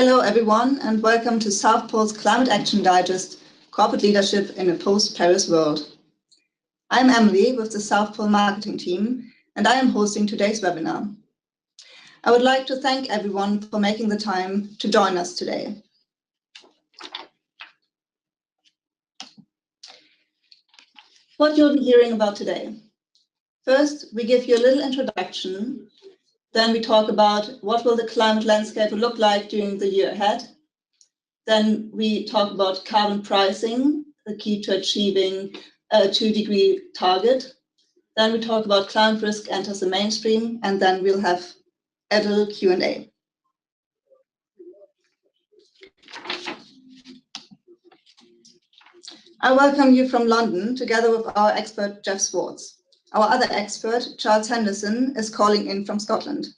Hello everyone and welcome to South Pole's Climate Action Digest, Corporate Leadership in a Post-Paris World. I'm Emily with the South Pole marketing team and I am hosting today's webinar. I would like to thank everyone for making the time to join us today. What you'll be hearing about today. First, we give you a little introduction. Then we talk about what will the climate landscape look like during the year ahead. Then we talk about carbon pricing, the key to achieving a 2-degree target. Then we talk about climate risk enters the mainstream, and then we'll have a little Q&A. I welcome you from London together with our expert Jeff Swartz. Our other expert, Charles Henderson, is calling in from Scotland.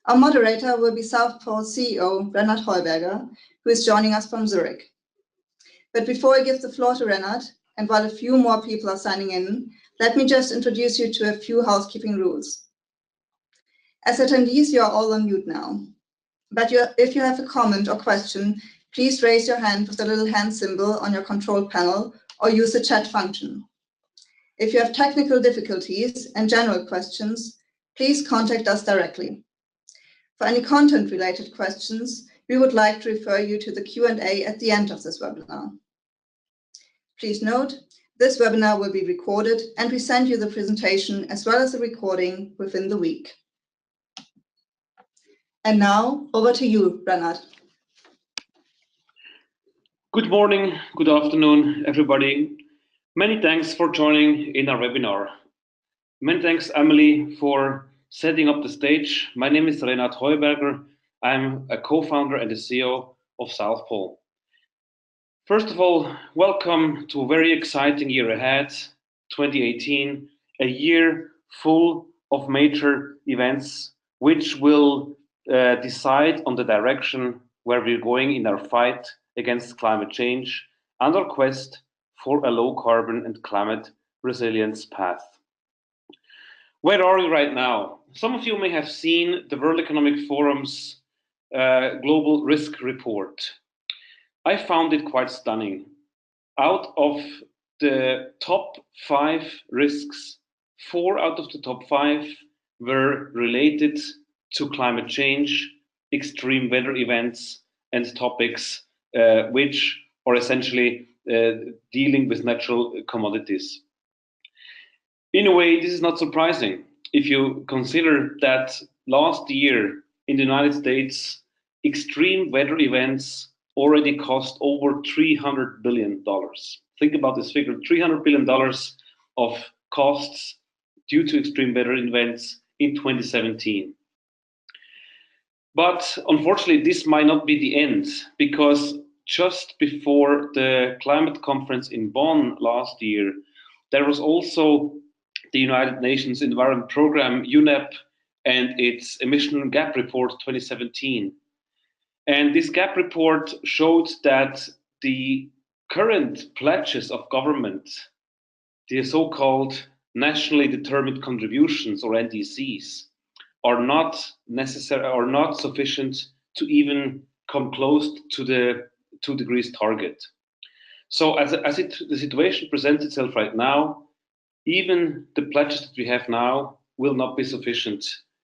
Our moderator will be South Pole CEO Renat Heuberger, who is joining us from Zurich. But before I give the floor to Renat, and while a few more people are signing in, let me just introduce you to a few housekeeping rules. As attendees, you are all on mute now. But if you have a comment or question, please raise your hand with the little hand symbol on your control panel or use the chat function. If you have technical difficulties and general questions, please contact us directly. For any content-related questions, we would like to refer you to the Q&A at the end of this webinar. Please note, this webinar will be recorded and we send you the presentation as well as the recording within the week. And now, over to you, Renat. Good morning, good afternoon, everybody. Many thanks for joining in our webinar. Many thanks, Emily, for setting up the stage. My name is Renat Heuberger. I'm a co-founder and the CEO of South Pole. First of all, welcome to a very exciting year ahead, 2018, a year full of major events which will decide on the direction where we're going in our fight against climate change and our quest for a low carbon and climate resilience path. Where are we right now? Some of you may have seen the World Economic Forum's Global Risk Report. I found it quite stunning. Out of the top 5 risks, 4 out of the top 5 were related to climate change, extreme weather events, and topics which are essentially dealing with natural commodities. In a way, this is not surprising if you consider that last year in the United States, extreme weather events already cost over $300 billion. Think about this figure, $300 billion of costs due to extreme weather events in 2017. But unfortunately, this might not be the end, because just before the climate conference in Bonn last year, there was also the United Nations Environment Programme, UNEP, and its Emission Gap Report 2017. And this gap report showed that the current pledges of government, the so-called nationally determined contributions, or NDCs, are not necessary or not sufficient to even come close to the 2 degrees target. So as the situation presents itself right now, even the pledges that we have now will not be sufficient,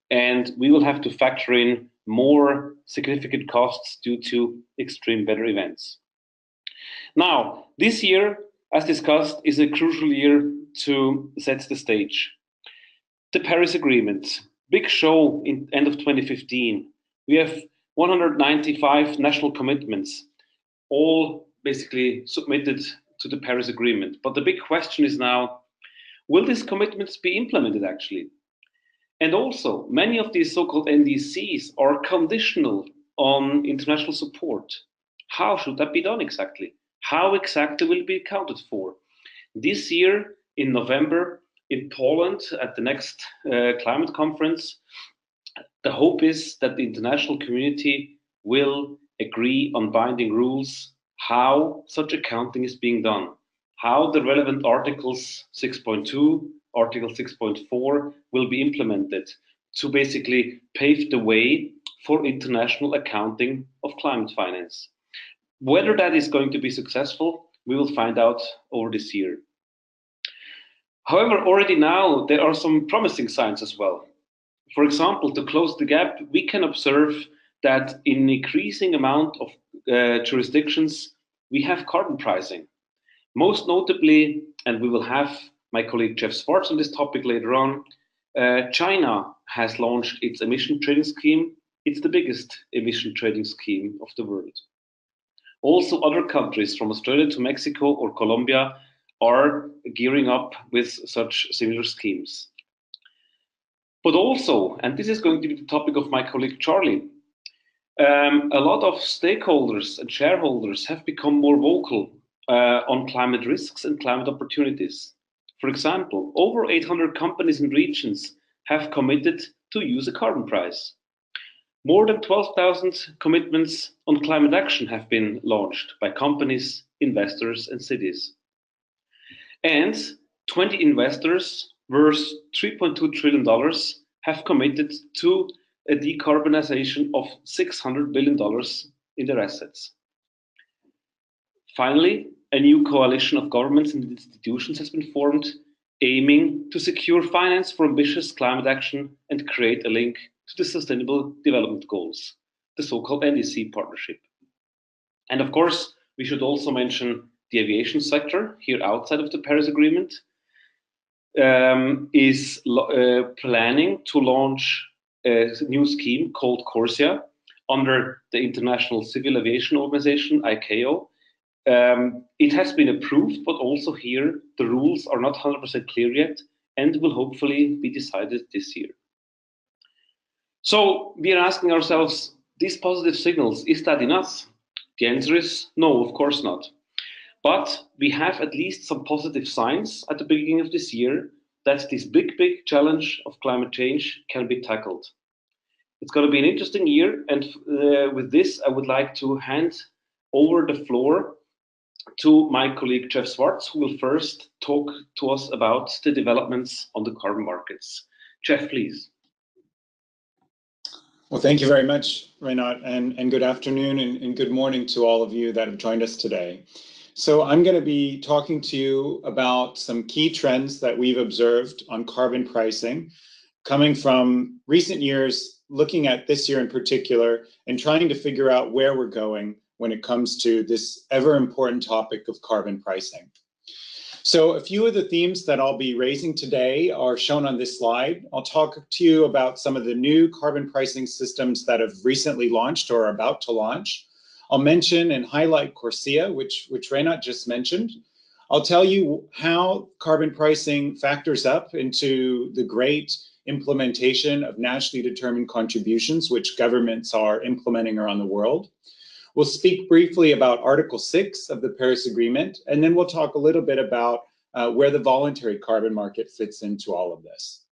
and we will have to factor in more significant costs due to extreme weather events. Now, this year, as discussed, is a crucial year to set the stage. The Paris Agreement, big show in end of 2015. We have 195 national commitments, all basically submitted to the Paris Agreement. But the big question is now, will these commitments be implemented actually? And also, many of these so-called NDCs are conditional on international support. How should that be done exactly? How exactly will it be accounted for? This year, in November, in Poland, at the next climate conference, the hope is that the international community will agree on binding rules, how such accounting is being done, how the relevant articles 6.2, article 6.4 will be implemented to basically pave the way for international accounting of climate finance. Whether that is going to be successful, we will find out over this year. However, already now there are some promising signs as well. For example, to close the gap, we can observe that in an increasing amount of jurisdictions, we have carbon pricing. Most notably, and we will have my colleague Jeff Swartz on this topic later on, China has launched its emission trading scheme. It's the biggest emission trading scheme of the world. Also, other countries from Australia to Mexico or Colombia are gearing up with such similar schemes. But also, and this is going to be the topic of my colleague Charlie, a lot of stakeholders and shareholders have become more vocal on climate risks and climate opportunities. For example, over 800 companies and regions have committed to use a carbon price. More than 12,000 commitments on climate action have been launched by companies, investors, and cities. And 20 investors worth $3.2 trillion have committed to a decarbonization of $600 billion in their assets. Finally, a new coalition of governments and institutions has been formed, aiming to secure finance for ambitious climate action and create a link to the Sustainable Development Goals, the so-called NDC partnership. And of course, we should also mention the aviation sector here outside of the Paris Agreement is planning to launch a new scheme called CORSIA under the International Civil Aviation Organization, ICAO. It has been approved, but also here the rules are not 100% clear yet and will hopefully be decided this year. So we are asking ourselves, these positive signals, is that enough? The answer is no, of course not. But we have at least some positive signs at the beginning of this year that this big challenge of climate change can be tackled. It's going to be an interesting year, and with this, I would like to hand over the floor to my colleague Jeff Swartz, who will first talk to us about the developments on the carbon markets. Jeff, please. Well, thank you very much, Renat, and good afternoon and good morning to all of you that have joined us today. So I'm going to be talking to you about some key trends that we've observed on carbon pricing, coming from recent years, looking at this year in particular, and trying to figure out where we're going when it comes to this ever important topic of carbon pricing. So a few of the themes that I'll be raising today are shown on this slide. I'll talk to you about some of the new carbon pricing systems that have recently launched or are about to launch. I'll mention and highlight CORSIA, which Renat just mentioned. I'll tell you how carbon pricing factors up into the great implementation of nationally determined contributions, which governments are implementing around the world. We'll speak briefly about Article 6 of the Paris Agreement, and then we'll talk a little bit about where the voluntary carbon market fits into all of this.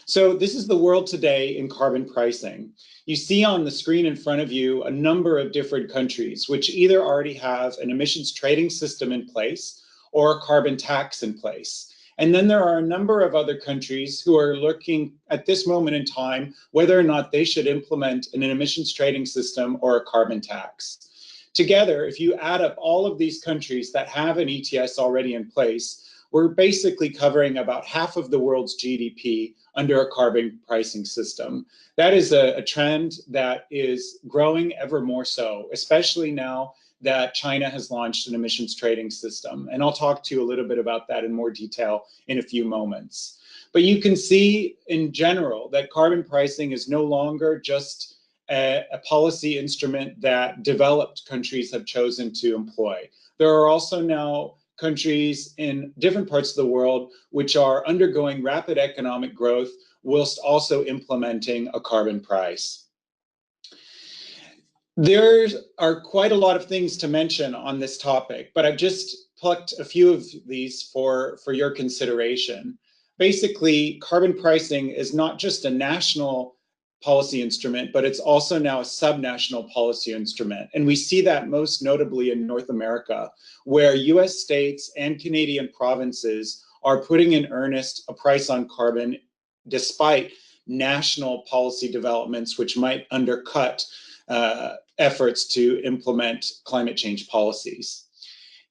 So this is the world today in carbon pricing. You see on the screen in front of you a number of different countries which either already have an emissions trading system in place or a carbon tax in place. And then there are a number of other countries who are looking at this moment in time whether or not they should implement an emissions trading system or a carbon tax. Together, if you add up all of these countries that have an ETS already in place, we're basically covering about half of the world's GDP under a carbon pricing system. That is a trend that is growing ever more so, especially now that China has launched an emissions trading system. And I'll talk to you a little bit about that in more detail in a few moments. But you can see in general that carbon pricing is no longer just a policy instrument that developed countries have chosen to employ. There are also now countries in different parts of the world which are undergoing rapid economic growth whilst also implementing a carbon price. There are quite a lot of things to mention on this topic, but I've just plucked a few of these for your consideration. Basically, carbon pricing is not just a national policy instrument, but it's also now a subnational policy instrument. And we see that most notably in North America, where US states and Canadian provinces are putting in earnest a price on carbon, despite national policy developments which might undercut efforts to implement climate change policies.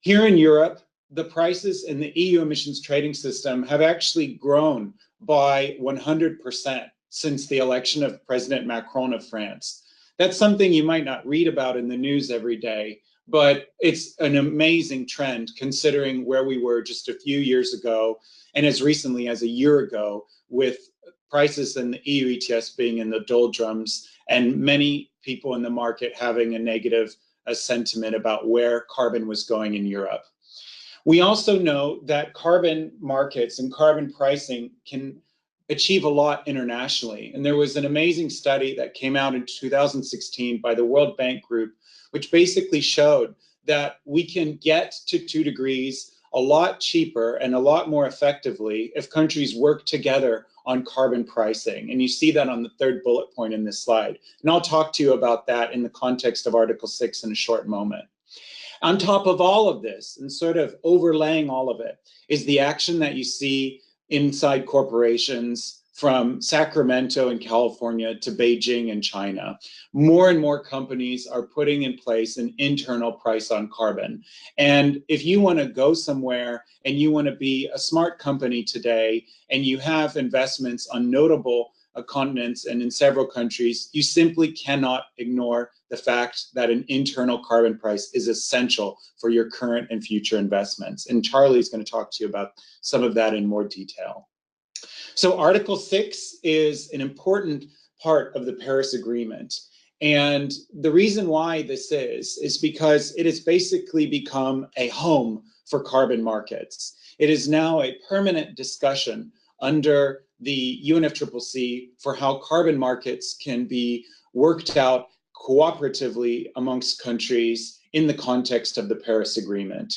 Here in Europe, the prices in the EU emissions trading system have actually grown by 100% since the election of President Macron of France. That's something you might not read about in the news every day, but it's an amazing trend considering where we were just a few years ago and as recently as a year ago, with prices in the EU ETS being in the doldrums and many people in the market having a negative sentiment about where carbon was going in Europe. We also know that carbon markets and carbon pricing can achieve a lot internationally. And there was an amazing study that came out in 2016 by the World Bank Group, which basically showed that we can get to 2 degrees a lot cheaper and a lot more effectively if countries work together on carbon pricing. And you see that on the 3rd bullet point in this slide. And I'll talk to you about that in the context of Article 6 in a short moment. On top of all of this, and sort of overlaying all of it, is the action that you see inside corporations from Sacramento in California to Beijing in China. More and more companies are putting in place an internal price on carbon. And if you want to go somewhere and you want to be a smart company today and you have investments on notable continents and in several countries, you simply cannot ignore the fact that an internal carbon price is essential for your current and future investments. And Charlie's going to talk to you about some of that in more detail. So Article 6 is an important part of the Paris Agreement. And the reason why this is because it has basically become a home for carbon markets. It is now a permanent discussion under the UNFCCC for how carbon markets can be worked out cooperatively amongst countries in the context of the Paris Agreement.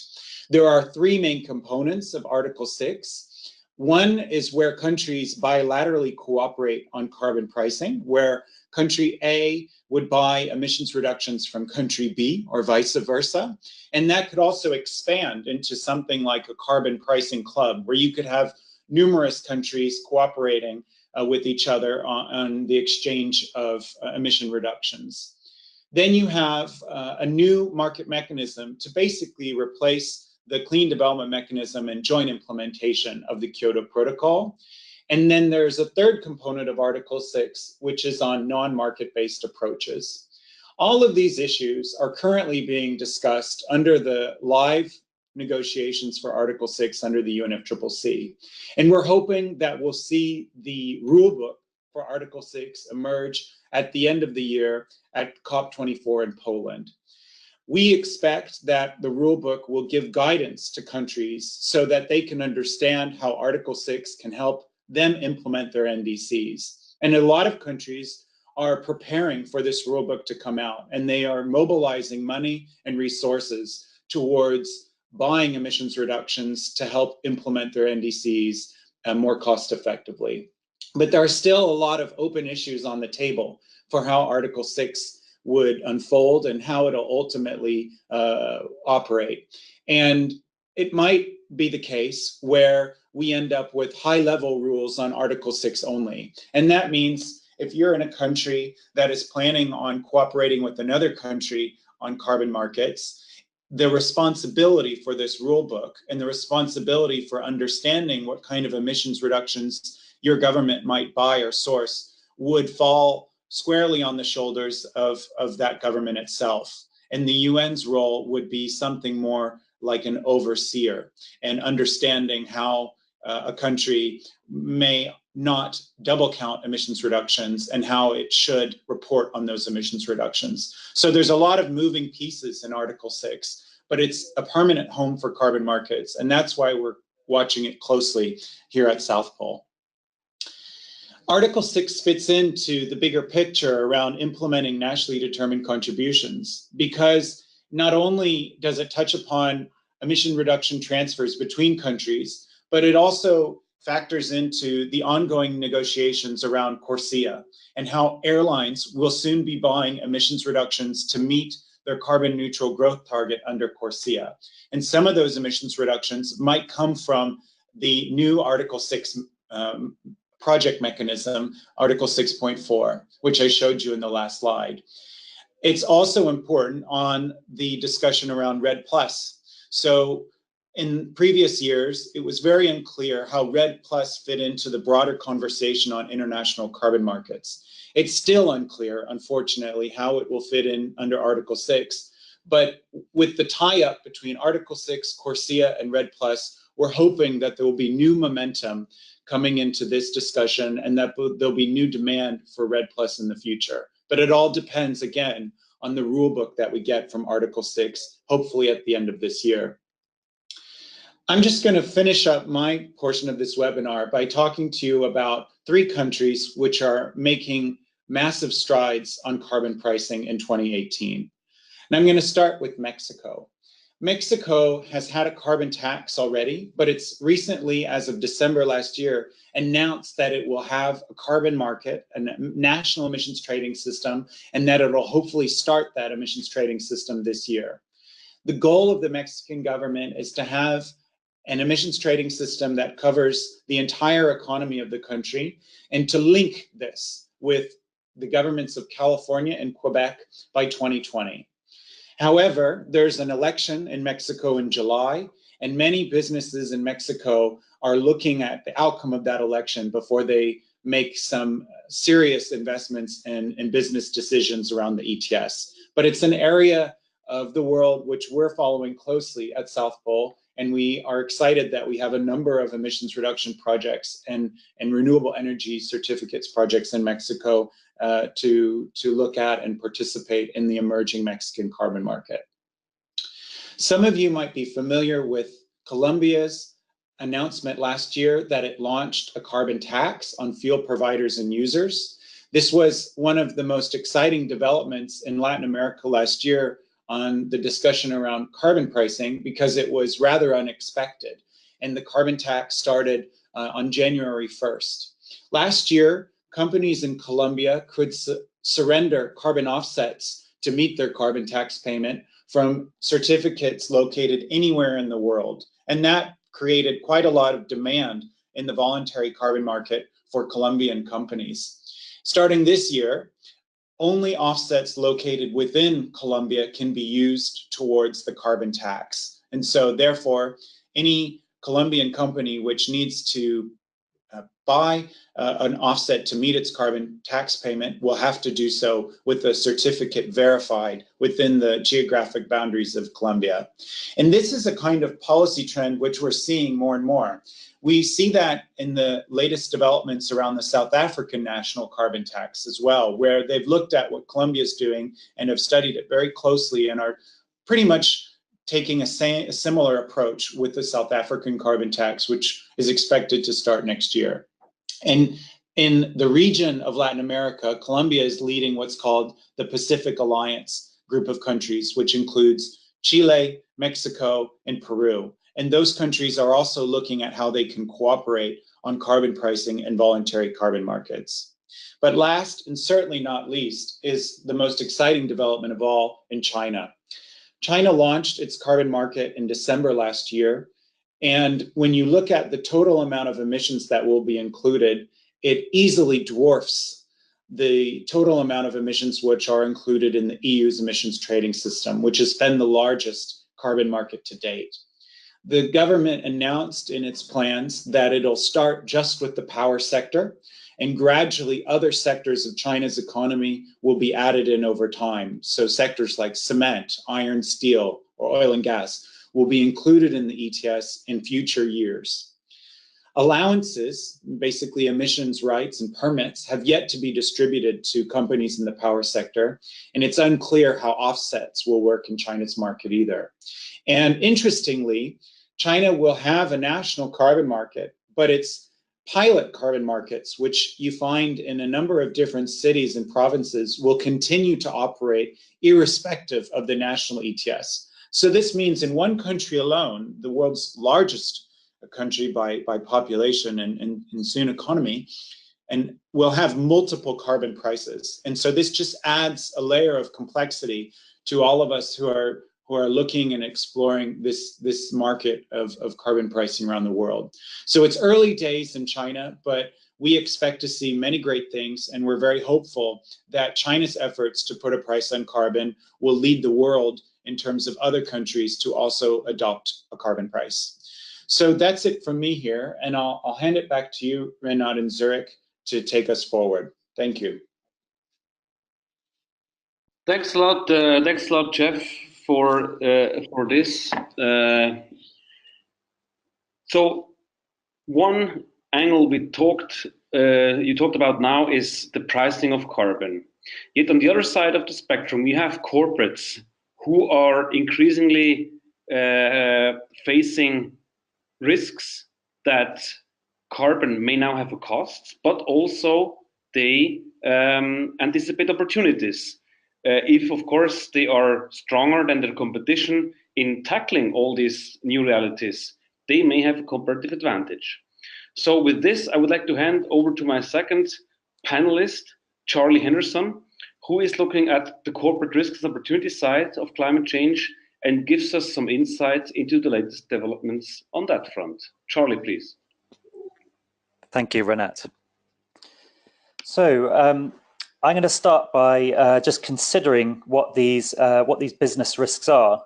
There are 3 main components of Article 6. One is where countries bilaterally cooperate on carbon pricing, where country A would buy emissions reductions from country B or vice versa. And that could also expand into something like a carbon pricing club, where you could have numerous countries cooperating with each other on the exchange of emission reductions. Then you have a new market mechanism to basically replace the clean development mechanism and joint implementation of the Kyoto Protocol. And then there's a 3rd component of Article 6, which is on non-market-based approaches. All of these issues are currently being discussed under the live negotiations for Article 6 under the UNFCCC. And we're hoping that we'll see the rulebook for Article 6 emerge at the end of the year at COP24 in Poland. We expect that the rulebook will give guidance to countries so that they can understand how Article 6 can help them implement their NDCs. And a lot of countries are preparing for this rulebook to come out, and they are mobilizing money and resources towards buying emissions reductions to help implement their NDCs more cost effectively. But there are still a lot of open issues on the table for how Article 6 would unfold and how it'll ultimately operate. And it might be the case where we end up with high-level rules on Article 6 only. And that means if you're in a country that is planning on cooperating with another country on carbon markets, the responsibility for this rule book and the responsibility for understanding what kind of emissions reductions your government might buy or source would fall squarely on the shoulders of that government itself. And the UN's role would be something more like an overseer and understanding how a country may not double count emissions reductions and how it should report on those emissions reductions. So there's a lot of moving pieces in Article 6, but it's a permanent home for carbon markets. And that's why we're watching it closely here at South Pole. Article 6 fits into the bigger picture around implementing nationally determined contributions, because not only does it touch upon emission reduction transfers between countries, but it also factors into the ongoing negotiations around CORSIA and how airlines will soon be buying emissions reductions to meet their carbon neutral growth target under CORSIA. And some of those emissions reductions might come from the new Article 6 project mechanism, Article 6.4, which I showed you in the last slide. It's also important on the discussion around REDD+. So in previous years, it was very unclear how REDD+ fit into the broader conversation on international carbon markets. It's still unclear, unfortunately, how it will fit in under Article 6. But with the tie-up between Article 6, CORSIA, and REDD+, we're hoping that there will be new momentum coming into this discussion and that there'll be new demand for REDD+ in the future. But it all depends, again, on the rule book that we get from Article 6, hopefully at the end of this year. I'm just going to finish up my portion of this webinar by talking to you about 3 countries which are making massive strides on carbon pricing in 2018. And I'm going to start with Mexico. Mexico has had a carbon tax already, but it's recently, as of December last year, announced that it will have a carbon market, a national emissions trading system, and that it'll hopefully start that emissions trading system this year. The goal of the Mexican government is to have an emissions trading system that covers the entire economy of the country and to link this with the governments of California and Quebec by 2020. However, there's an election in Mexico in July, and many businesses in Mexico are looking at the outcome of that election before they make some serious investments in business decisions around the ETS. But it's an area of the world which we're following closely at South Pole, and we are excited that we have a number of emissions reduction projects and renewable energy certificates projects in Mexico to look at and participate in the emerging Mexican carbon market. Some of you might be familiar with Colombia's announcement last year that it launched a carbon tax on fuel providers and users. This was one of the most exciting developments in Latin America last year on the discussion around carbon pricing because it was rather unexpected. And the carbon tax started on January 1st. Last year, companies in Colombia could surrender carbon offsets to meet their carbon tax payment from certificates located anywhere in the world. And that created quite a lot of demand in the voluntary carbon market for Colombian companies. Starting this year, only offsets located within Colombia can be used towards the carbon tax. And so therefore, any Colombian company which needs to buy an offset to meet its carbon tax payment will have to do so with a certificate verified within the geographic boundaries of Colombia. And this is a kind of policy trend which we're seeing more and more. We see that in the latest developments around the South African national carbon tax as well, where they've looked at what Colombia is doing and have studied it very closely and are pretty much taking a similar approach with the South African carbon tax, which is expected to start next year. And in the region of Latin America, Colombia is leading what's called the Pacific Alliance group of countries, which includes Chile, Mexico, and Peru. And those countries are also looking at how they can cooperate on carbon pricing and voluntary carbon markets. But last, and certainly not least, is the most exciting development of all in China. China launched its carbon market in December last year. And when you look at the total amount of emissions that will be included, it easily dwarfs the total amount of emissions which are included in the EU's emissions trading system, which has been the largest carbon market to date. The government announced in its plans that it'll start just with the power sector, and gradually other sectors of China's economy will be added in over time. So sectors like cement, iron, steel, or oil and gas will be included in the ETS in future years. Allowances, basically emissions rights and permits, have yet to be distributed to companies in the power sector, and it's unclear how offsets will work in China's market either. And interestingly, China will have a national carbon market, but its pilot carbon markets, which you find in a number of different cities and provinces, will continue to operate irrespective of the national ETS. So this means in one country alone, the world's largest country by population and soon economy, and we'll have multiple carbon prices. And so this just adds a layer of complexity to all of us who are looking and exploring this market of carbon pricing around the world. So it's early days in China, but we expect to see many great things, and we're very hopeful that China's efforts to put a price on carbon will lead the world in terms of other countries to also adopt a carbon price. So that's it from me here, and I'll hand it back to you, Renat and Zurich, to take us forward. Thank you. Thanks a lot, Jeff, for this. So one angle you talked about now is the pricing of carbon. Yet on the other side of the spectrum, we have corporates who are increasingly facing risks that carbon may now have a cost, but also they anticipate opportunities. If, of course, they are stronger than their competition in tackling all these new realities, they may have a comparative advantage. So with this, I would like to hand over to my second panelist, Charlie Henderson, who is looking at the corporate risks and opportunity side of climate change and gives us some insights into the latest developments on that front. Charlie, please. Thank you, Renat. So I'm going to start by just considering what these business risks are.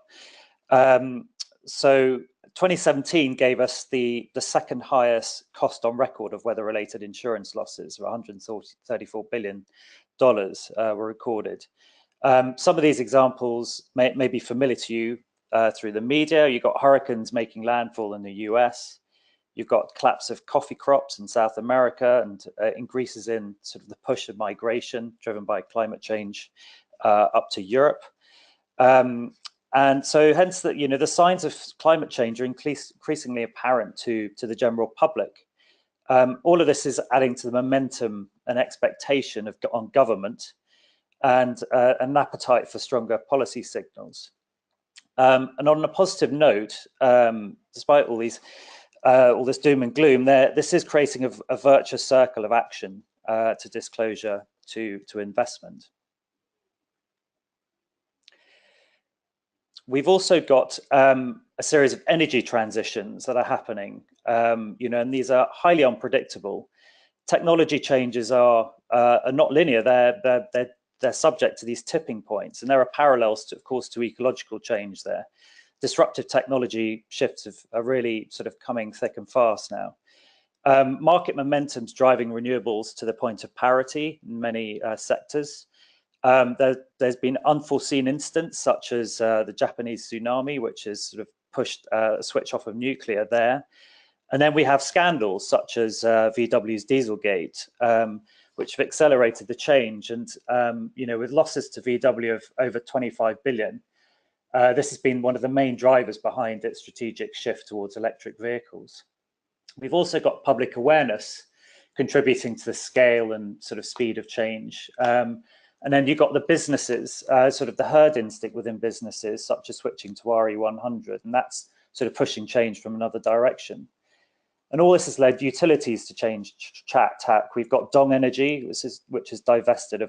So 2017 gave us the second highest cost on record of weather-related insurance losses, $134 billion were recorded. Some of these examples may be familiar to you through the media. You've got hurricanes making landfall in the US. You've got collapse of coffee crops in South America and increases in sort of the push of migration driven by climate change up to Europe. And so hence that, the signs of climate change are increasingly apparent to the general public. All of this is adding to the momentum and expectation on government and an appetite for stronger policy signals. And on a positive note, despite all this doom and gloom, this is creating a virtuous circle of action to disclosure to investment. We've also got a series of energy transitions that are happening, and these are highly unpredictable. Technology changes are not linear; they're subject to these tipping points, and there are parallels, of course, to ecological change there. Disruptive technology shifts are really sort of coming thick and fast now. Market momentum's driving renewables to the point of parity in many sectors. There's been unforeseen incidents such as the Japanese tsunami, which has sort of pushed a switch off of nuclear there. And then we have scandals such as VW's Dieselgate, which have accelerated the change. And, with losses to VW of over 25 billion, this has been one of the main drivers behind its strategic shift towards electric vehicles. We've also got public awareness contributing to the scale and sort of speed of change. And then you've got the businesses, sort of the herd instinct within businesses, such as switching to RE100, and that's sort of pushing change from another direction. And all this has led utilities to change tack. We've got Dong Energy, which is divesting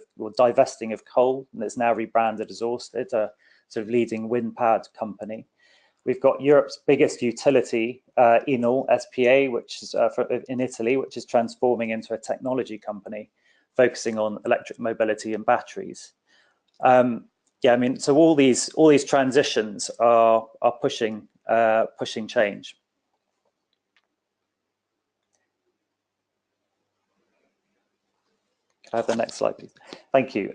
of coal, and it's now rebranded as Ørsted, a sort of leading wind-powered company. We've got Europe's biggest utility, Enel SPA, which is in Italy, which is transforming into a technology company, focusing on electric mobility and batteries. So all these transitions are pushing change. Can I have the next slide, please? Thank you.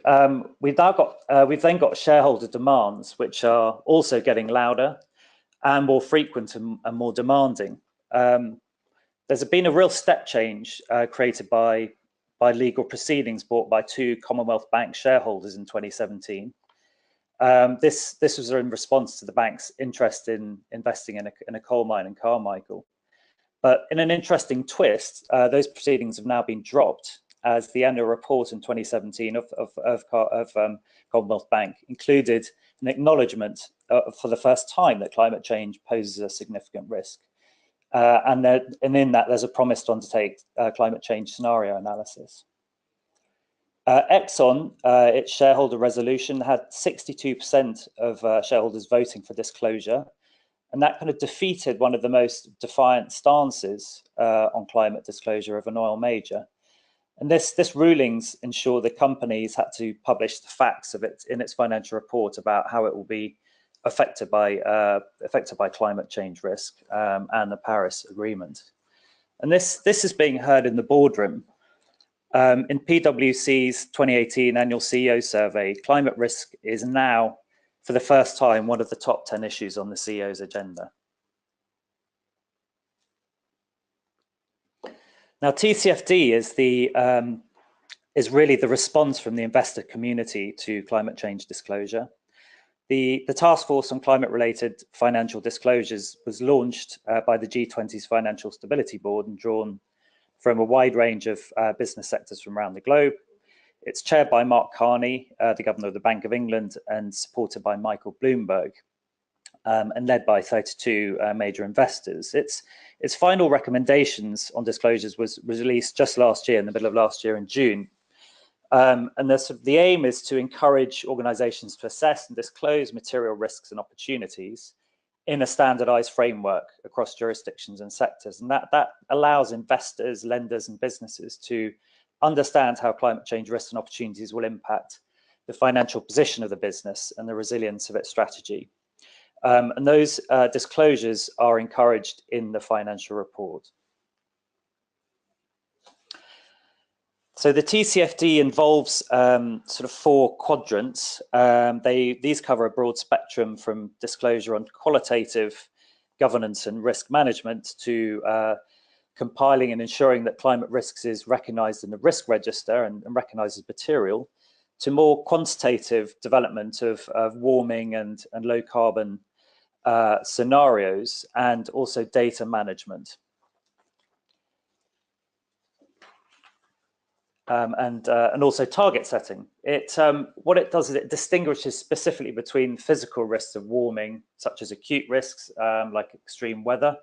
We've then got shareholder demands, which are also getting louder and more frequent and more demanding. There's been a real step change created by legal proceedings brought by two Commonwealth Bank shareholders in 2017. This was in response to the bank's interest in investing in a coal mine in Carmichael. But in an interesting twist, those proceedings have now been dropped, as the annual report in 2017 of Commonwealth Bank included an acknowledgement for the first time that climate change poses a significant risk. And in that, there's a promise to undertake climate change scenario analysis. Exxon, its shareholder resolution, had 62% of shareholders voting for disclosure, and that kind of defeated one of the most defiant stances on climate disclosure of an oil major. And this rulings ensure the companies had to publish the facts of it in its financial report about how it will be affected by climate change risk and the Paris Agreement. And this is being heard in the boardroom. In PwC's 2018 annual CEO survey, climate risk is now, for the first time, one of the top 10 issues on the CEO's agenda. Now, TCFD is really the response from the investor community to climate change disclosure. The task force on climate-related financial disclosures was launched by the G20's Financial Stability Board and drawn from a wide range of business sectors from around the globe. It's chaired by Mark Carney, the Governor of the Bank of England, and supported by Michael Bloomberg, and led by 32 major investors. Its final recommendations on disclosures was released just last year, in the middle of last year in June. And the aim is to encourage organizations to assess and disclose material risks and opportunities in a standardized framework across jurisdictions and sectors. And that allows investors, lenders, and businesses to understand how climate change risks and opportunities will impact the financial position of the business and the resilience of its strategy. And those disclosures are encouraged in the financial report. So the TCFD involves sort of 4 quadrants. These cover a broad spectrum from disclosure on qualitative governance and risk management to compiling and ensuring that climate risks is recognized in the risk register and recognized as material, to more quantitative development of warming and low carbon scenarios, and also data management. And also target setting. What it does is it distinguishes specifically between physical risks of warming, such as acute risks like extreme weather,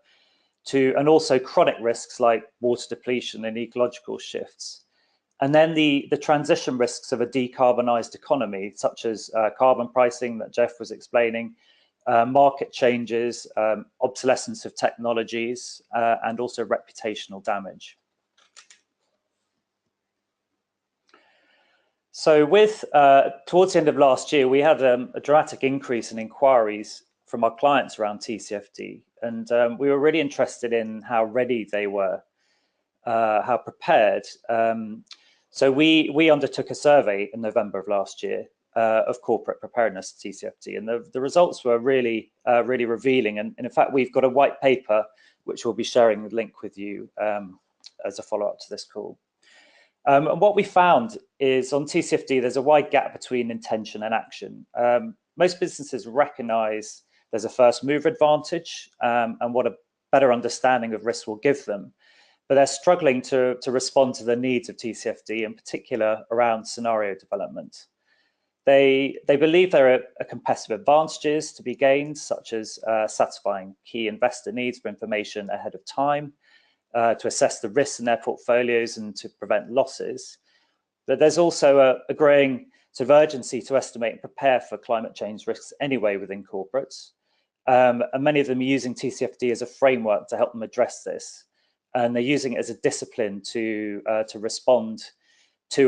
and also chronic risks like water depletion and ecological shifts. And then the transition risks of a decarbonized economy, such as carbon pricing that Jeff was explaining, market changes, obsolescence of technologies, and also reputational damage. So towards the end of last year, we had a dramatic increase in inquiries from our clients around TCFD. And we were really interested in how ready they were, how prepared. So we undertook a survey in November of last year of corporate preparedness TCFD. And the results were really revealing. And in fact, we've got a white paper, which we'll be sharing the link with you as a follow-up to this call. And what we found is on TCFD, there's a wide gap between intention and action. Most businesses recognize there's a first mover advantage and what a better understanding of risk will give them. But they're struggling to respond to the needs of TCFD, in particular around scenario development. They believe there are competitive advantages to be gained, such as satisfying key investor needs for information ahead of time, to assess the risks in their portfolios and to prevent losses. But there's also a growing sort of urgency to estimate and prepare for climate change risks anyway within corporates. And many of them are using TCFD as a framework to help them address this. And they're using it as a discipline to respond to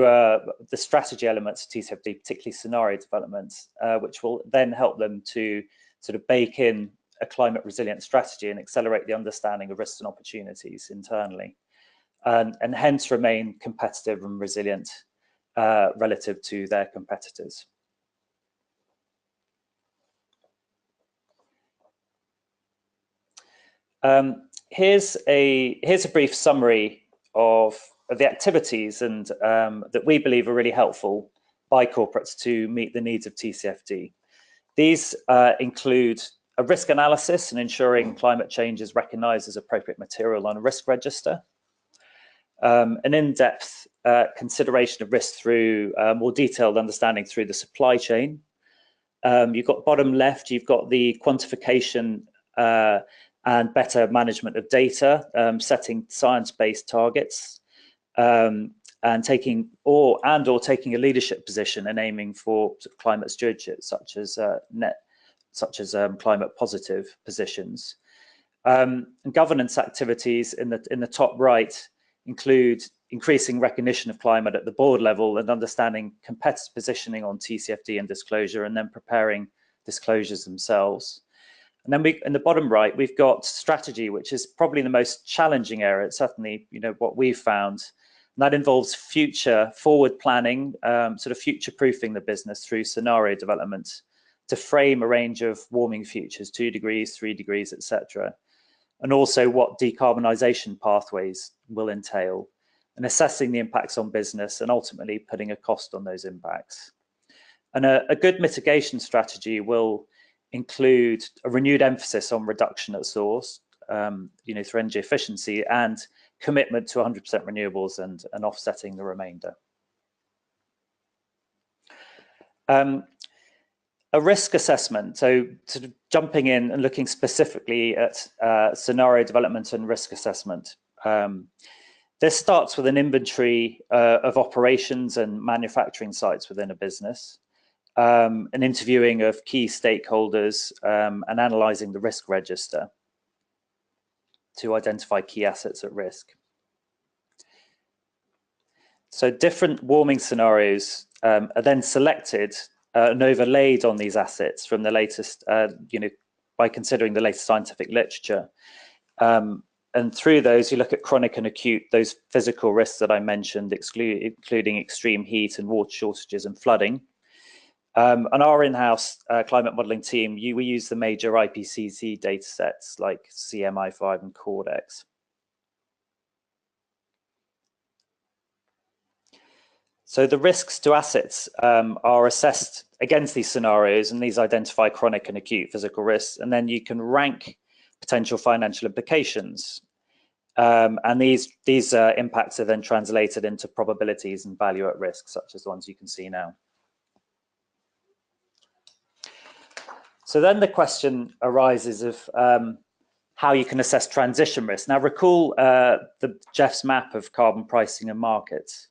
the strategy elements of TCFD, particularly scenario developments, which will then help them to sort of bake in a climate resilient strategy and accelerate the understanding of risks and opportunities internally, and hence remain competitive and resilient relative to their competitors. Here's a brief summary of the activities and that we believe are really helpful by corporates to meet the needs of TCFD. These include a risk analysis and ensuring climate change is recognized as appropriate material on a risk register, an in-depth consideration of risk through more detailed understanding through the supply chain. You've got bottom left, you've got the quantification and better management of data, setting science-based targets, and taking a leadership position and aiming for climate stewardship, such as climate positive positions. And governance activities in the top right include increasing recognition of climate at the board level and understanding competitive positioning on TCFD and disclosure, and then preparing disclosures themselves. And then in the bottom right, we've got strategy, which is probably the most challenging area. It's certainly, what we've found. And that involves future forward planning, sort of future proofing the business through scenario development to frame a range of warming futures, 2 degrees, 3 degrees, etc. And also what decarbonisation pathways will entail, and assessing the impacts on business and ultimately putting a cost on those impacts. And a good mitigation strategy will include a renewed emphasis on reduction at source, through energy efficiency, and commitment to 100% renewables and offsetting the remainder. A risk assessment, so sort of jumping in and looking specifically at scenario development and risk assessment. This starts with an inventory of operations and manufacturing sites within a business, an interviewing of key stakeholders, and analysing the risk register to identify key assets at risk. So different warming scenarios are then selected and overlaid on these assets from the latest, by considering the latest scientific literature. And through those, you look at chronic and acute, those physical risks that I mentioned, including extreme heat and water shortages and flooding. And our in-house climate modelling team, we use the major IPCC data sets like CMI5 and Cordex. So the risks to assets are assessed against these scenarios, and these identify chronic and acute physical risks, and then you can rank potential financial implications. And these impacts are then translated into probabilities and value at risk, such as the ones you can see now. So then the question arises of how you can assess transition risk. Now recall Jeff's map of carbon pricing and markets.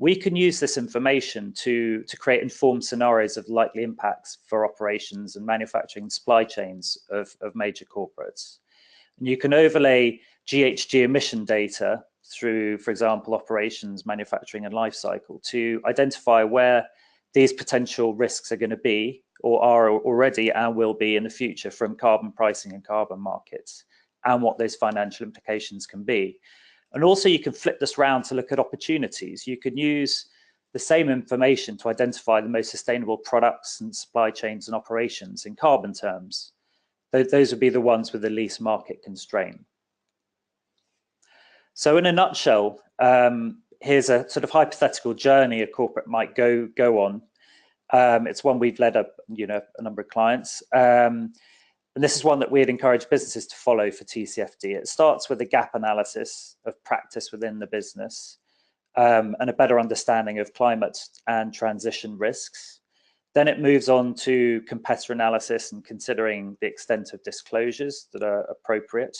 We can use this information to create informed scenarios of likely impacts for operations and manufacturing supply chains of major corporates. And you can overlay GHG emission data through, for example, operations, manufacturing and life cycle to identify where these potential risks are going to be, or are already and will be in the future, from carbon pricing and carbon markets, and what those financial implications can be. And also you can flip this round to look at opportunities. You can use the same information to identify the most sustainable products and supply chains and operations in carbon terms. Those would be the ones with the least market constraint. So in a nutshell, here's a sort of hypothetical journey a corporate might go on. It's one we've led a number of clients. And this is one that we'd encourage businesses to follow for TCFD. It starts with a gap analysis of practice within the business, and a better understanding of climate and transition risks. Then it moves on to competitor analysis and considering the extent of disclosures that are appropriate.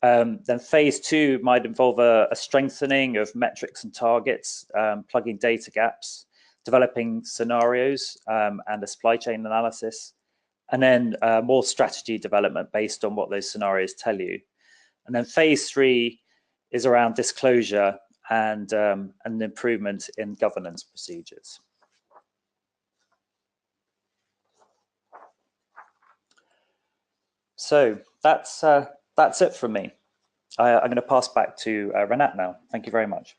Then phase 2 might involve a strengthening of metrics and targets, plugging data gaps, developing scenarios, and a supply chain analysis. And then more strategy development based on what those scenarios tell you. And then phase 3 is around disclosure and an improvement in governance procedures. So that's it from me. I'm going to pass back to Renat now. Thank you very much.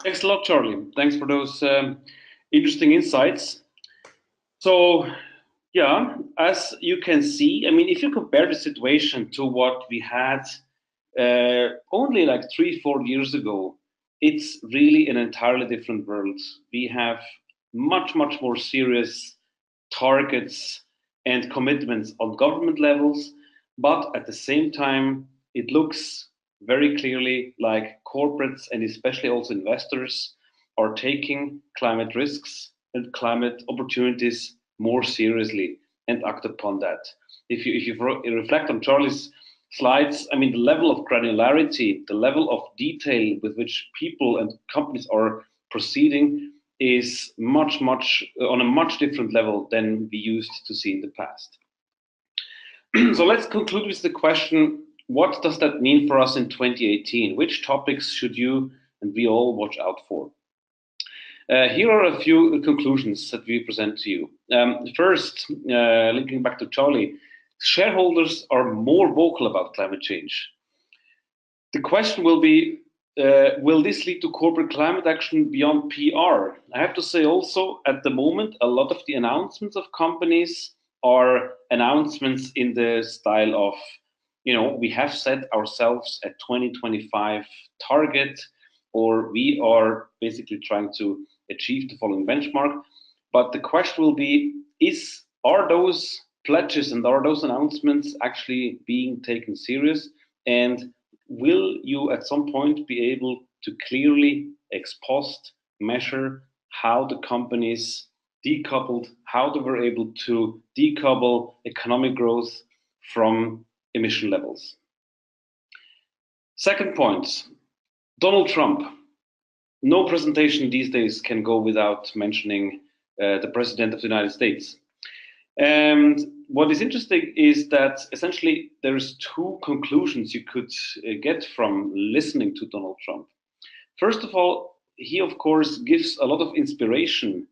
Thanks a lot, Charlie. Thanks for those interesting insights. So, yeah, as you can see, I mean, if you compare the situation to what we had only like 3-4 years ago, it's really an entirely different world. We have much more serious targets and commitments on government levels, but at the same time, it looks very clearly like corporates and especially also investors are taking climate risks and climate opportunities more seriously and act upon that. If you reflect on Charlie's slides, I mean, the level of granularity, the level of detail with which people and companies are proceeding is much on a much different level than we used to see in the past. So let's conclude with the question, what does that mean for us in 2018? Which topics should you and we all watch out for. Here are a few conclusions that we present to you. First, linking back to Charlie, shareholders are more vocal about climate change. The question will be, will this lead to corporate climate action beyond PR? I have to say also, at the moment, a lot of the announcements of companies are announcements in the style of, we have set ourselves a 2025 target, or we are basically trying to achieve the following benchmark. But the question will be, are those pledges and are those announcements actually being taken serious? And will you at some point be able to clearly ex post measure how the companies decoupled, how they were able to decouple economic growth from emission levels? Second point, Donald Trump. No presentation these days can go without mentioning the President of the United States. And what is interesting is that essentially there's two conclusions you could get from listening to Donald Trump. First of all, he of course gives a lot of inspiration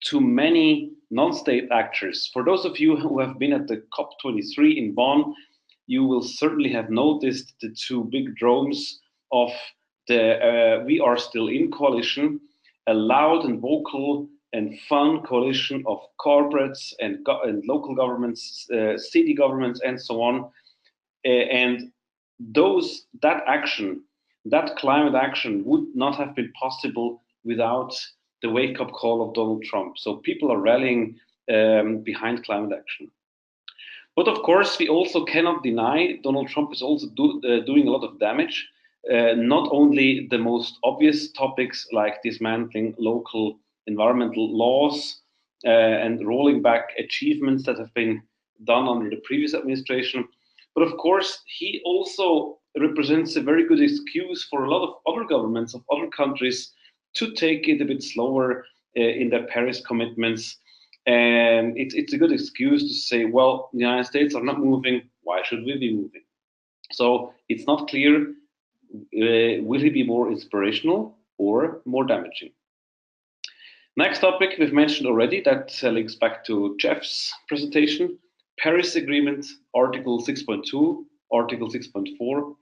to many non-state actors. For those of you who have been at the COP23 in Bonn, you will certainly have noticed the two big drones of the We Are Still In coalition, a loud and vocal and fun coalition of corporates and local governments, city governments, and so on. And that climate action would not have been possible without the wake-up call of Donald Trump. So people are rallying behind climate action. But of course, we also cannot deny Donald Trump is also doing a lot of damage. Not only the most obvious topics like dismantling local environmental laws and rolling back achievements that have been done under the previous administration, but of course he also represents a very good excuse for a lot of other governments of other countries to take it a bit slower in their Paris commitments. And it's a good excuse to say, well, the United States are not moving, why should we be moving? So it's not clear. Will he be more inspirational or more damaging? Next topic we've mentioned already, that links back to Jeff's presentation, Paris Agreement, Article 6.2, Article 6.4.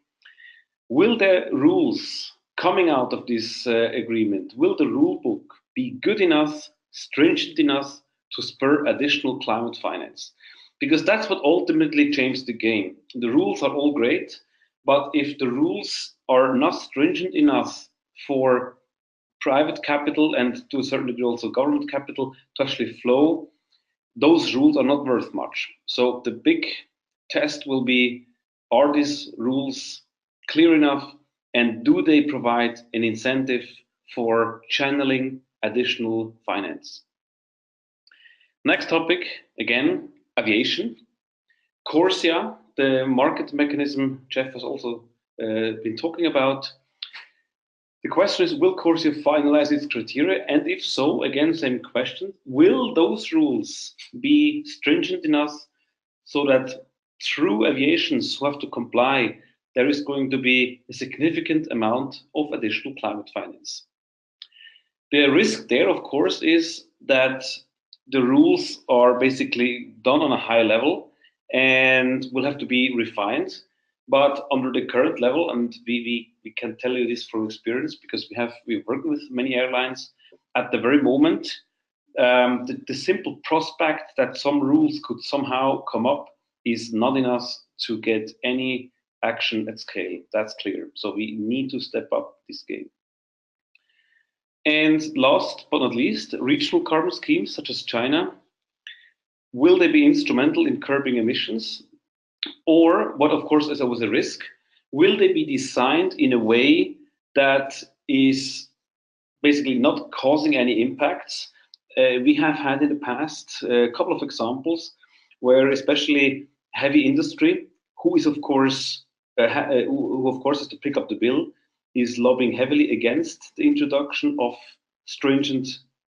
Will the rules coming out of this agreement, will the rule book be good enough, stringent enough to spur additional climate finance? Because that's what ultimately changed the game. The rules are all great, but if the rules are not stringent enough for private capital and to a certain degree also government capital to actually flow, those rules are not worth much. So the big test will be, are these rules clear enough, and do they provide an incentive for channeling additional finance? Next topic, again, aviation. CORSIA, the market mechanism Jeff has also been talking about. The question is, will CORSIA finalize its criteria? And if so, again, same question, will those rules be stringent enough so that through aviations who have to comply, there is going to be a significant amount of additional climate finance? The risk there, of course, is that the rules are basically done on a high level and will have to be refined. But under the current level, and we can tell you this from experience because we've worked with many airlines, at the very moment, the simple prospect that some rules could somehow come up is not enough to get any action at scale. That's clear. So we need to step up this game. And last but not least, regional carbon schemes such as China. Will they be instrumental in curbing emissions? Or, what of course is always a risk, will they be designed in a way that is basically not causing any impacts? We have had in the past a couple of examples where especially heavy industry, who of course has to pick up the bill, is lobbying heavily against the introduction of stringent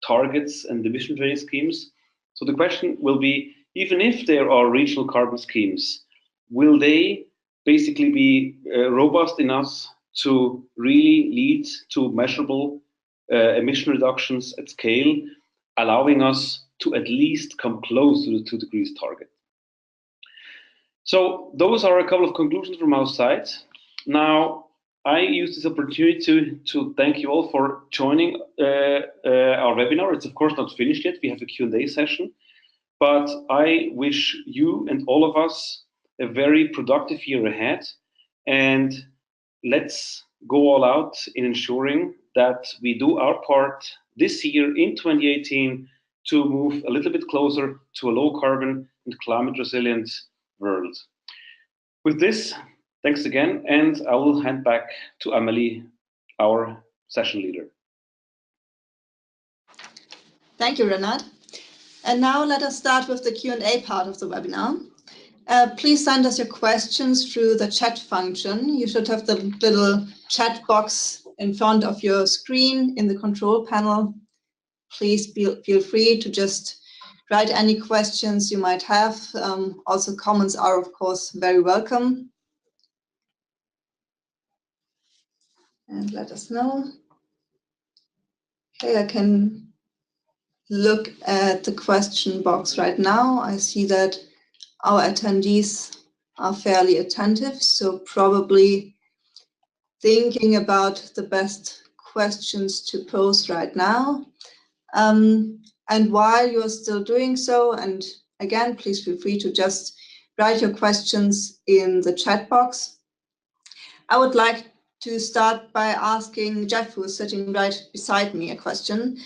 targets and emission trading schemes. So the question will be, even if there are regional carbon schemes, will they basically be robust enough to really lead to measurable emission reductions at scale, allowing us to at least come close to the 2 degrees target. So those are a couple of conclusions from our side. Now, I use this opportunity to thank you all for joining our webinar. It's of course not finished yet. We have a Q&A session, but I wish you and all of us a very productive year ahead, and let's go all out in ensuring that we do our part this year in 2018 to move a little bit closer to a low carbon and climate resilient world. With this, thanks again, and I will hand back to Amelie, our session leader. Thank you, Renat. And now let us start with the Q&A part of the webinar. Please send us your questions through the chat function. You should have the little chat box in front of your screen in the control panel. Please feel free to just write any questions you might have. Also, comments are, of course, very welcome. And let us know. Okay, I can look at the question box right now. I see that our attendees are fairly attentive, so probably thinking about the best questions to pose right now. And while you're still doing so, and again, please feel free to just write your questions in the chat box. I would like to start by asking Jeff, who is sitting right beside me, a question.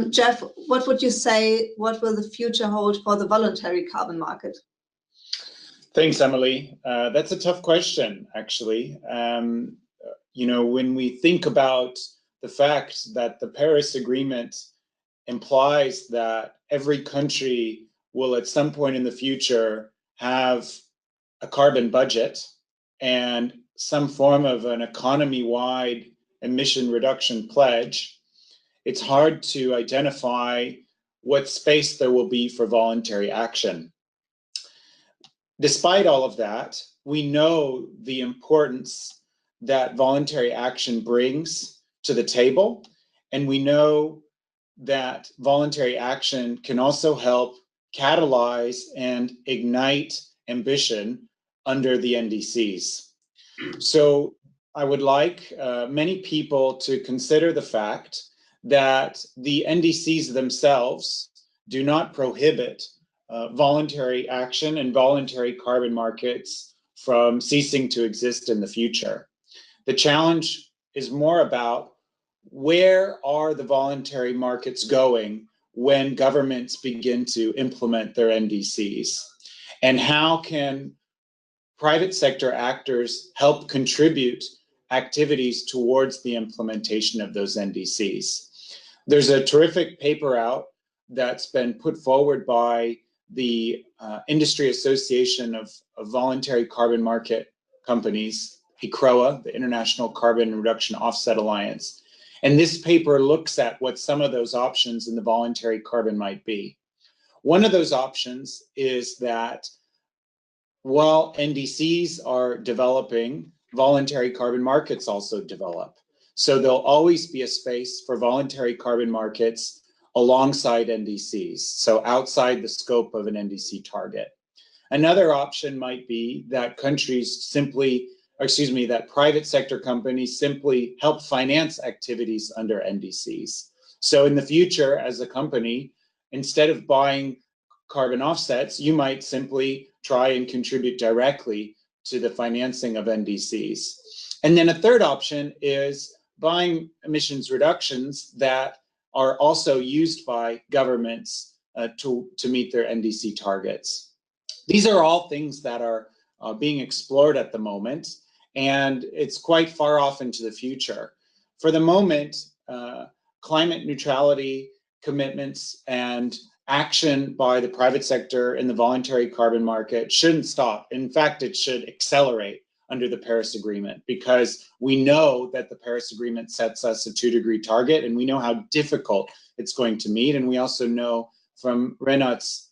Jeff, what would you say, what will the future hold for the voluntary carbon market? Thanks, Emily. That's a tough question, actually. You know, when we think about the fact that the Paris Agreement implies that every country will at some point in the future have a carbon budget and some form of an economy-wide emission reduction pledge, it's hard to identify what space there will be for voluntary action. Despite all of that, we know the importance that voluntary action brings to the table, and we know that voluntary action can also help catalyze and ignite ambition under the NDCs. So I would like many people to consider the fact that the NDCs themselves do not prohibit voluntary action and voluntary carbon markets from ceasing to exist in the future. The challenge is more about where are the voluntary markets going when governments begin to implement their NDCs, and how can private sector actors help contribute activities towards the implementation of those NDCs. There's a terrific paper out that's been put forward by the Industry Association of Voluntary Carbon Market Companies, ICROA, the International Carbon Reduction Offset Alliance. And this paper looks at what some of those options in the voluntary carbon might be. One of those options is that while NDCs are developing, voluntary carbon markets also develop. So there'll always be a space for voluntary carbon markets alongside NDCs, so outside the scope of an NDC target. Another option might be that countries simply, that private sector companies simply help finance activities under NDCs. So in the future, as a company, instead of buying carbon offsets, you might simply try and contribute directly to the financing of NDCs. And then a third option is buying emissions reductions that are also used by governments to meet their NDC targets. These are all things that are being explored at the moment, and it's quite far off into the future. For the moment, climate neutrality commitments and action by the private sector in the voluntary carbon market shouldn't stop. In fact, it should accelerate under the Paris Agreement, because we know that the Paris Agreement sets us a 2-degree target, and we know how difficult it's going to meet. And we also know from Renat's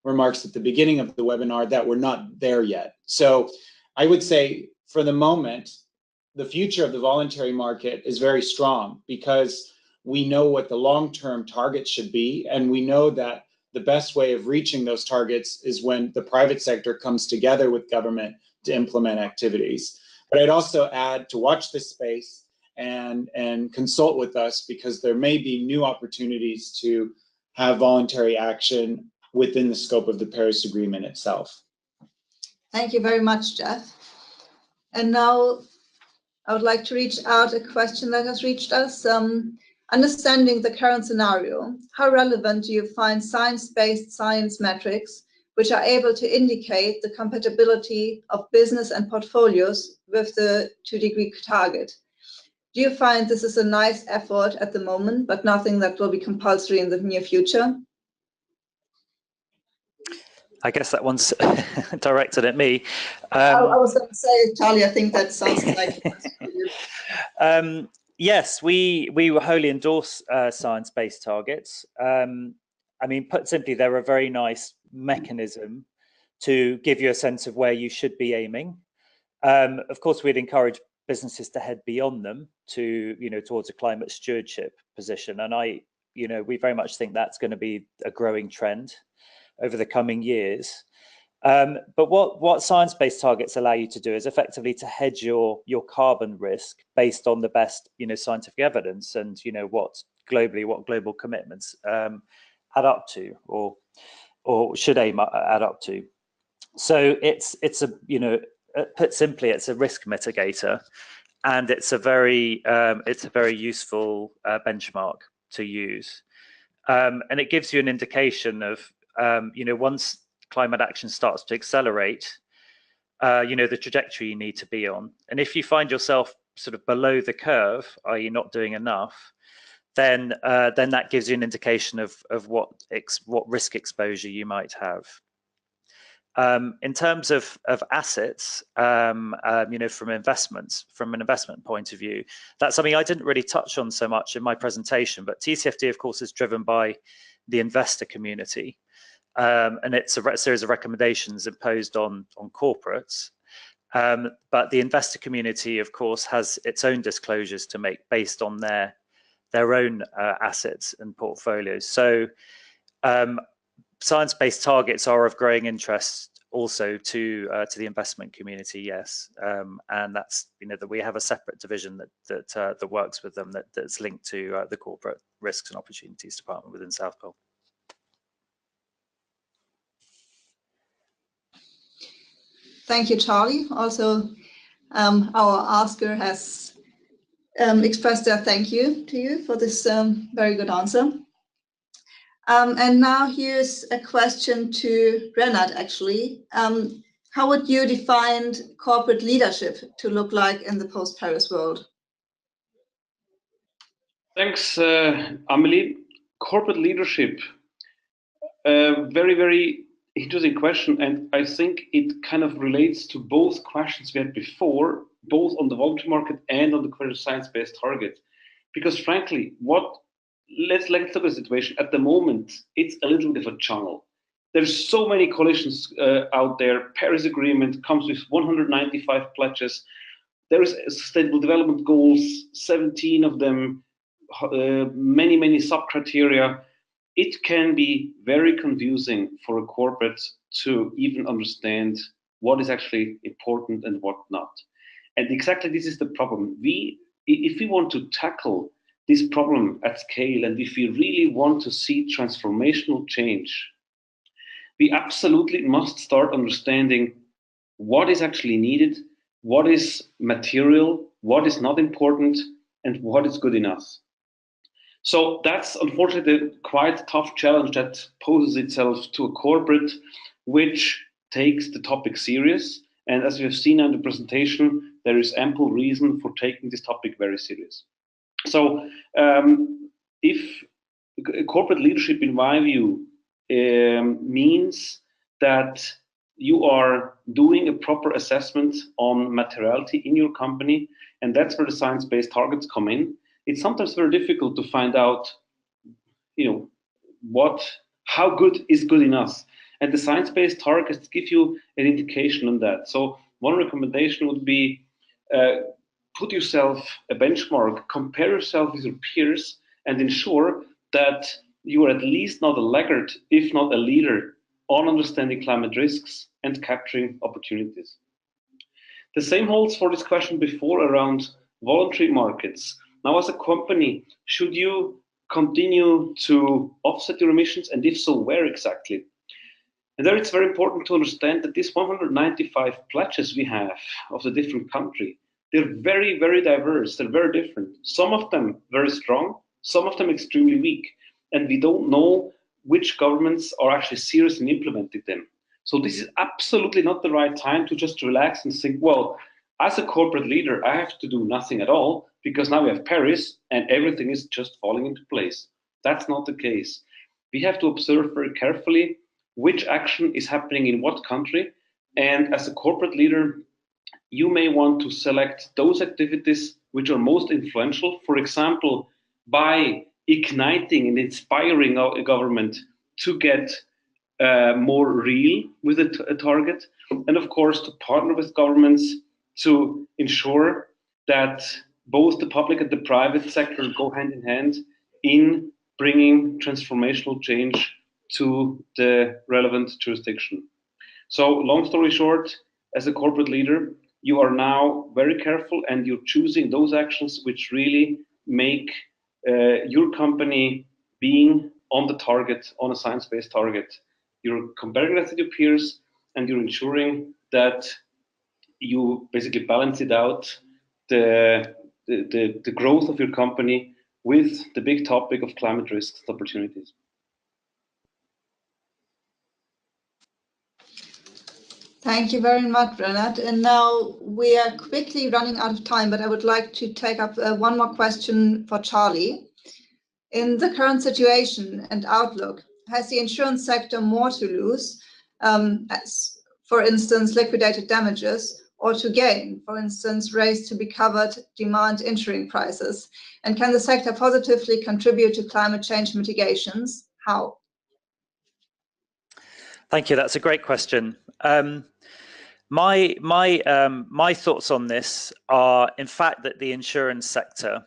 remarks at the beginning of the webinar that we're not there yet. So I would say for the moment, the future of the voluntary market is very strong because we know what the long-term targets should be, and we know that the best way of reaching those targets is when the private sector comes together with government to implement activities. But I'd also add to watch this space and consult with us, because there may be new opportunities to have voluntary action within the scope of the Paris Agreement itself. Thank you very much, Jeff. And now I would like to reach out a question that has reached us. Understanding the current scenario, how relevant do you find science-based science metrics which are able to indicate the compatibility of business and portfolios with the 2-degree target? Do you find this is a nice effort at the moment, but nothing that will be compulsory in the near future? I guess that one's directed at me. I was going to say, Charlie, I think that sounds like you. Yes, we wholly endorse science-based targets. I mean, put simply, they're a very nice mechanism to give you a sense of where you should be aiming. Of course, we'd encourage businesses to head beyond them to, towards a climate stewardship position. And we very much think that's going to be a growing trend over the coming years. But what science-based targets allow you to do is effectively to hedge your carbon risk based on the best, scientific evidence and, what global commitments add up to or should aim add up to. So it's a, put simply, it's a risk mitigator, and it's a very useful benchmark to use. And it gives you an indication of, once climate action starts to accelerate, the trajectory you need to be on. And if you find yourself sort of below the curve, i.e. not doing enough, then that gives you an indication of what risk exposure you might have. In terms of assets, from investments, from an investment point of view, that's something I didn't really touch on so much in my presentation, but TCFD, of course, is driven by the investor community. And it's a series of recommendations imposed on corporates. But the investor community, of course, has its own disclosures to make based on their own assets and portfolios. So science-based targets are of growing interest also to the investment community, yes. And that's, that we have a separate division that works with them that's linked to the Corporate Risks and Opportunities Department within South Pole. Thank you, Charlie. Also, our asker has expressed their thank you to you for this very good answer. And now here's a question to Renat, actually. How would you define corporate leadership to look like in the post-Paris world? Thanks, Amelie. Corporate leadership, very, very interesting question, and I think it kind of relates to both questions we had before, both on the voluntary market and on the question of science-based target. Because frankly, let's look at the situation. At the moment, it's a little bit of a jungle. There's so many coalitions out there. Paris Agreement comes with 195 pledges. There is Sustainable Development Goals, 17 of them, many sub-criteria. It can be very confusing for a corporate to even understand what is actually important and what not. And exactly this is the problem. If we want to tackle this problem at scale, and if we really want to see transformational change, we absolutely must start understanding what is actually needed, what is material, what is not important, and what is good enough. So that's unfortunately the quite tough challenge that poses itself to a corporate which takes the topic serious. And as we have seen in the presentation, there is ample reason for taking this topic very serious. So if corporate leadership, in my view, means that you are doing a proper assessment on materiality in your company, and that's where the science-based targets come in. It's sometimes very difficult to find out, how good is good enough. And the science-based targets give you an indication on that. So one recommendation would be put yourself a benchmark, compare yourself with your peers, and ensure that you are at least not a laggard, if not a leader, on understanding climate risks and capturing opportunities. The same holds for this question before around voluntary markets. Now, as a company, should you continue to offset your emissions, and if so, where exactly? And there it's very important to understand that these 195 pledges we have of the different countries, they're very, very diverse, they're very different. Some of them very strong, some of them extremely weak, and we don't know which governments are actually serious in implementing them. So this is absolutely not the right time to just relax and think, well, as a corporate leader, I have to do nothing at all because now we have Paris and everything is just falling into place. That's not the case. We have to observe very carefully which action is happening in what country. And as a corporate leader, you may want to select those activities which are most influential, for example, by igniting and inspiring a government to get more real with a target, and of course to partner with governments to ensure that both the public and the private sector go hand in hand in bringing transformational change to the relevant jurisdiction. So long story short, as a corporate leader, you are now very careful and you're choosing those actions which really make your company being on the target, on a science-based target. You're comparing that with your peers and you're ensuring that you basically balance it out, the growth of your company with the big topic of climate risks and opportunities. Thank you very much, Renat. And now we are quickly running out of time, but I would like to take up one more question for Charlie. In the current situation and outlook, has the insurance sector more to lose, as, for instance, liquidated damages, or to gain, for instance, raised to be covered demand insuring prices? And can the sector positively contribute to climate change mitigations? How? Thank you. That's a great question. My thoughts on this are, in fact, that the insurance sector,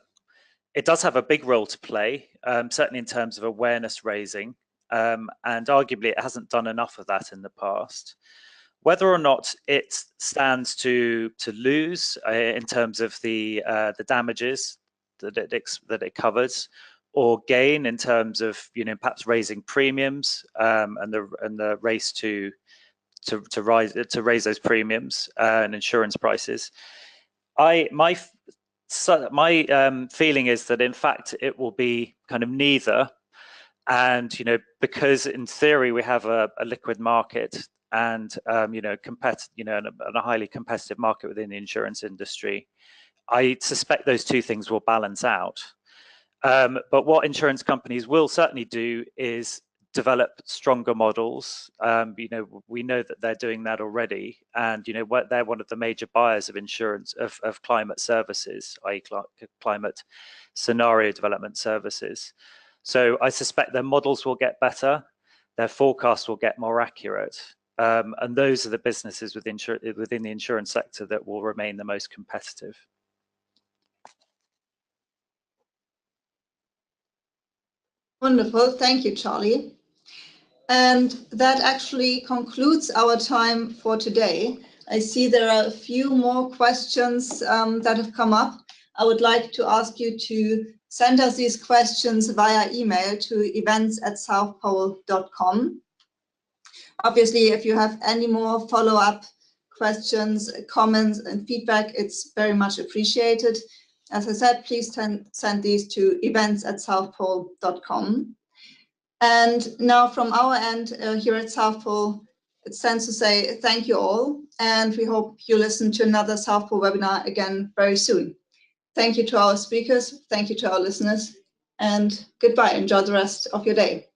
it does have a big role to play, certainly in terms of awareness raising, and arguably it hasn't done enough of that in the past. Whether or not it stands to lose in terms of the damages that it covers, or gain in terms of perhaps raising premiums and the race to raise those premiums and insurance prices. My feeling is that in fact it will be kind of neither, and because in theory we have a liquid market and and a highly competitive market within the insurance industry, I suspect those two things will balance out. But what insurance companies will certainly do is develop stronger models. We know that they're doing that already, and they're one of the major buyers of insurance of climate services, i.e. climate scenario development services. So I suspect their models will get better, their forecasts will get more accurate, and those are the businesses within the insurance sector that will remain the most competitive. Wonderful, thank you, Charlie. And that actually concludes our time for today. I see there are a few more questions that have come up. I would like to ask you to send us these questions via email to events@southpole.com. Obviously, if you have any more follow-up questions, comments, and feedback, it's very much appreciated. As I said, please send these to events@southpole.com. And now from our end here at South Pole, it stands to say thank you all, and we hope you listen to another South Pole webinar again very soon. Thank you to our speakers, thank you to our listeners, and goodbye. Enjoy the rest of your day.